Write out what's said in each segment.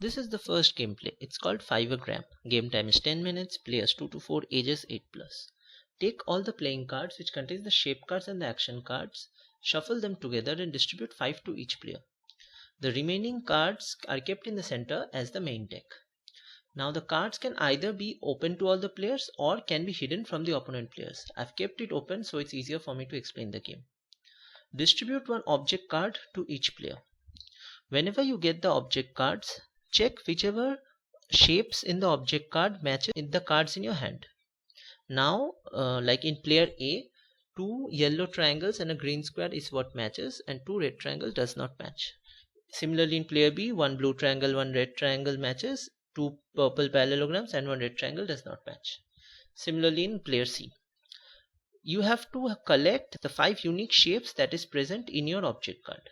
This is the first gameplay. It's called Fivergram. Game time is 10 minutes, players 2 to 4, ages 8+. Take all the playing cards which contains the shape cards and the action cards, shuffle them together and distribute 5 to each player. The remaining cards are kept in the center as the main deck. Now the cards can either be open to all the players or can be hidden from the opponent players. I've kept it open so it's easier for me to explain the game. Distribute one object card to each player. Whenever you get the object cards, check whichever shapes in the object card matches in the cards in your hand. Now, like in player A, 2 yellow triangles and a green square is what matches, and 2 red triangles does not match. Similarly, in player B, 1 blue triangle, 1 red triangle matches, 2 purple parallelograms and 1 red triangle does not match. Similarly, in player C, you have to collect the 5 unique shapes that is present in your object card.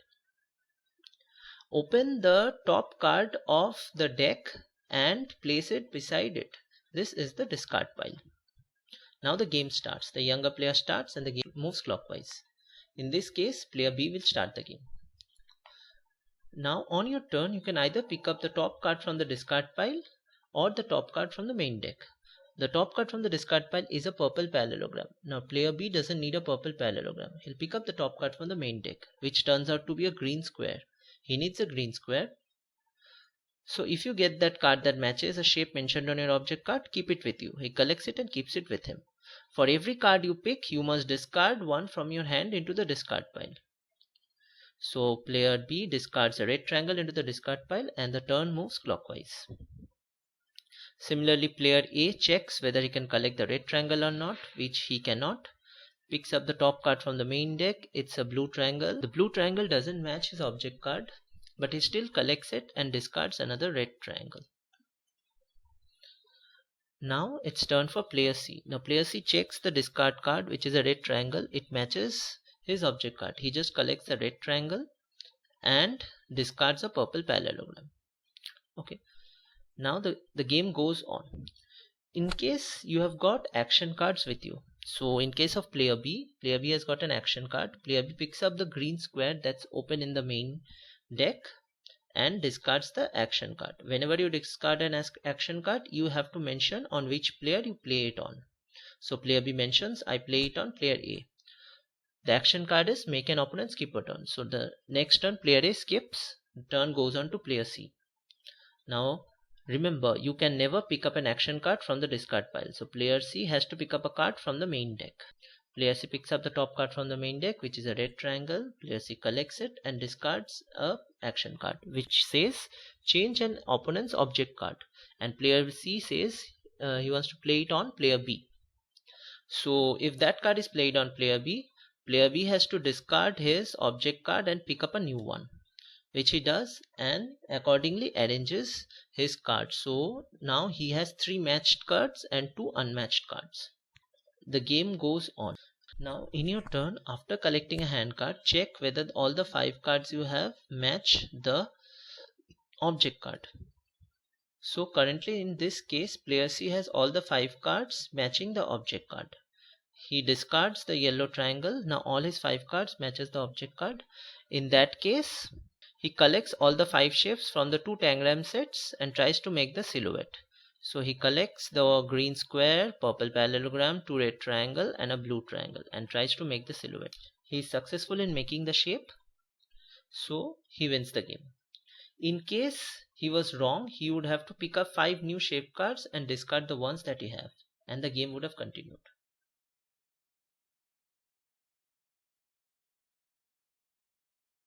Open the top card of the deck and place it beside it. This is the discard pile. Now the game starts. The younger player starts and the game moves clockwise. In this case, player B will start the game. Now on your turn, you can either pick up the top card from the discard pile or the top card from the main deck. The top card from the discard pile is a purple parallelogram. Now player B doesn't need a purple parallelogram. He'll pick up the top card from the main deck, which turns out to be a green square. He needs a green square. So if you get that card that matches a shape mentioned on your object card, keep it with you. He collects it and keeps it with him. For every card you pick, you must discard one from your hand into the discard pile. So player B discards a red triangle into the discard pile and the turn moves clockwise. Similarly, player A checks whether he can collect the red triangle or not, which he cannot. Picks up the top card from the main deck. It's a blue triangle. The blue triangle doesn't match his object card, but he still collects it and discards another red triangle. Now it's turn for player C. Now player C checks the discard card, which is a red triangle. It matches his object card. He just collects the red triangle and discards a purple parallelogram. Okay. Now the game goes on. In case you have got action cards with you. So in case of player B has got an action card. Player B picks up the green square that's open in the main deck and discards the action card. Whenever you discard an action card, you have to mention on which player you play it on. So player B mentions, I play it on player A. The action card is make an opponent skip a turn. So the next turn player A skips, the turn goes on to player C. Now remember, you can never pick up an action card from the discard pile. So player C has to pick up a card from the main deck. Player C picks up the top card from the main deck, which is a red triangle. Player C collects it and discards a action card, which says change an opponent's object card. And player C says he wants to play it on player B. So if that card is played on player B has to discard his object card and pick up a new one, which he does and accordingly arranges his cards. So now he has 3 matched cards and 2 unmatched cards. The game goes on. Now in your turn, after collecting a hand card, check whether all the 5 cards you have match the object card. So currently in this case, player C has all the 5 cards matching the object card. He discards the yellow triangle. Now all his 5 cards matches the object card. In that case, he collects all the 5 shapes from the 2 tangram sets and tries to make the silhouette. So he collects the green square, purple parallelogram, 2 red triangle and a blue triangle and tries to make the silhouette. He is successful in making the shape. So he wins the game. In case he was wrong, he would have to pick up 5 new shape cards and discard the ones that he has, and the game would have continued.